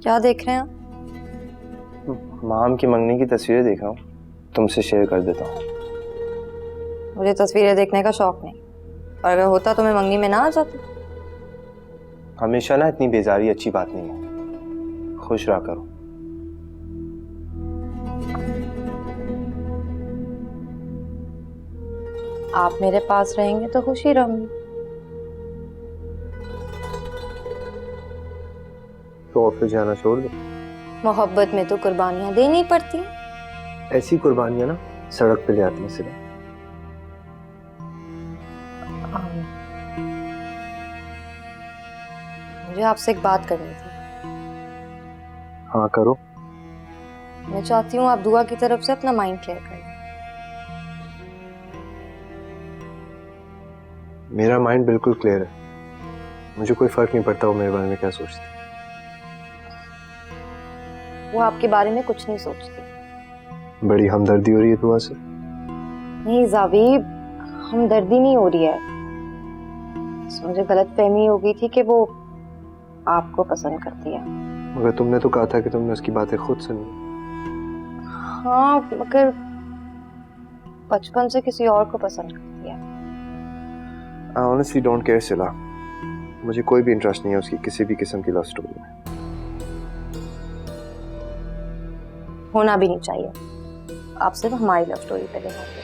क्या देख रहे हैं आप? माम की मंगनी की तस्वीरें देख रहा हूँ, तुमसे शेयर कर देता हूँ। मुझे तस्वीरें देखने का शौक नहीं, और अगर होता तो मैं मंगनी में ना आ जाती। हमेशा ना इतनी बेजारी अच्छी बात नहीं है, खुश रहा करो। आप मेरे पास रहेंगे तो खुश ही रहूंगी। तो ऑफिस जाना छोड़ दो। मोहब्बत में तो कुर्बानियां देनी पड़ती हैं। ऐसी कुर्बानियां ना सड़क पे ले आती हैं सिर्फ। मुझे आपसे एक बात करनी थी। हाँ करो। मैं चाहती हूँ आप दुआ की तरफ से अपना माइंड क्लियर करें। मेरा माइंड बिल्कुल क्लियर है, मुझे कोई फर्क नहीं पड़ता वो मेरे बारे में क्या सोचती। वो आपके बारे में कुछ नहीं सोचती। बड़ी हमदर्दी हो रही है दुआ से। नहीं जावीद, हमदर्दी नहीं हो रही है। मुझे गलतफहमी हो गई थी कि वो आपको पसंद करती है। मगर तुमने तो कहा था कि तुमने उसकी बातें खुद सुनी। हाँ, मगर बचपन से किसी और को पसंद करती है। I honestly don't care सिला, मुझे कोई भी इंटरेस्ट नहीं है उसकी किसी भी किस्म की लव स्टोरी में। होना भी नहीं चाहिए। आप सिर्फ हमारी लव स्टोरी पे ध्यान दें।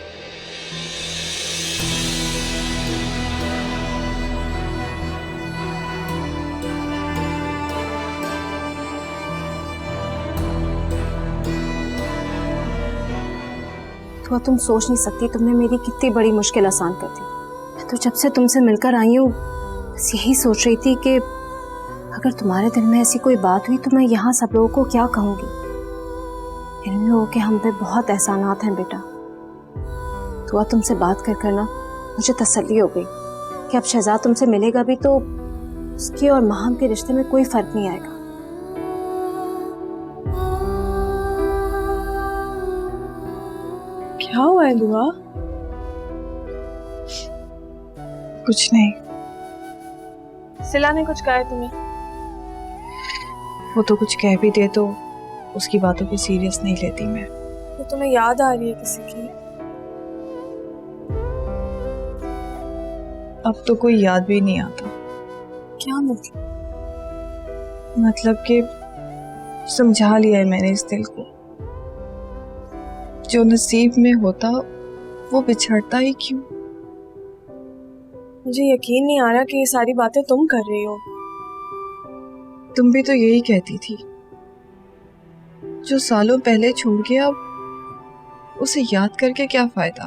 तो तुम सोच नहीं सकती तुमने मेरी कितनी बड़ी मुश्किल आसान कर दी। मैं तो जब से तुमसे मिलकर आई हूँ बस यही सोच रही थी कि अगर तुम्हारे दिल में ऐसी कोई बात हुई तो मैं यहाँ सब लोगों को क्या कहूँगी। इन लोगों के हम पे बहुत एहसानात हैं बेटा। तो तुमसे बात कर करना मुझे तसल्ली हो गई कि अब शहजाद तुमसे मिलेगा भी तो उसके और माहम के रिश्ते में कोई फर्क नहीं आएगा। क्या हुआ है दुआ? कुछ नहीं। सिला ने कुछ कहा है तुम्हें? वो तो कुछ कह भी दे तो उसकी बातों पे सीरियस नहीं लेती मैं। तो तुम्हें याद आ रही है किसी की? अब तो कोई याद भी नहीं आता। क्या मतलब? मतलब कि समझा लिया है मैंने इस दिल को, जो नसीब में होता वो बिछड़ता ही क्यों। मुझे यकीन नहीं आ रहा कि ये सारी बातें तुम कर रही हो। तुम भी तो यही कहती थी, जो सालों पहले छोड़ गया अब उसे याद करके क्या फायदा।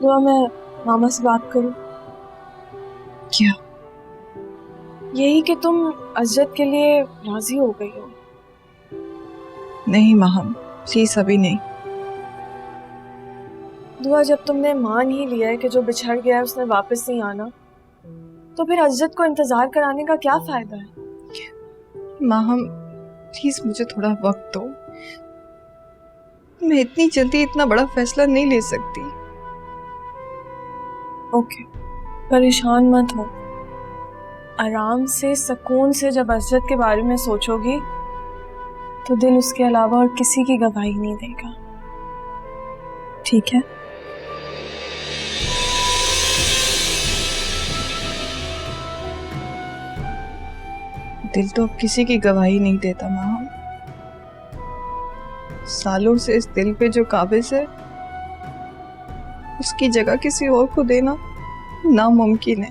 दुआ, मैं मामा से बात करूं? क्या? यही कि तुम अजद के लिए राजी हो गई हो। नहीं माहम, प्लीज अभी नहीं। दुआ, जब तुमने मान ही लिया है कि जो बिछड़ गया है उसने वापस नहीं आना, तो फिर अजद को इंतजार कराने का क्या फायदा है। माहम प्लीज मुझे थोड़ा वक्त दो, मैं इतनी जल्दी इतना बड़ा फैसला नहीं ले सकती। ओके, परेशान मत हो, आराम से सुकून से जब अजद के बारे में सोचोगी तो दिल उसके अलावा और किसी की गवाही नहीं देगा, ठीक है? दिल तो अब किसी की गवाही नहीं देता माँ। सालों से इस दिल पे जो काबिज है उसकी जगह किसी और को देना नामुमकिन है।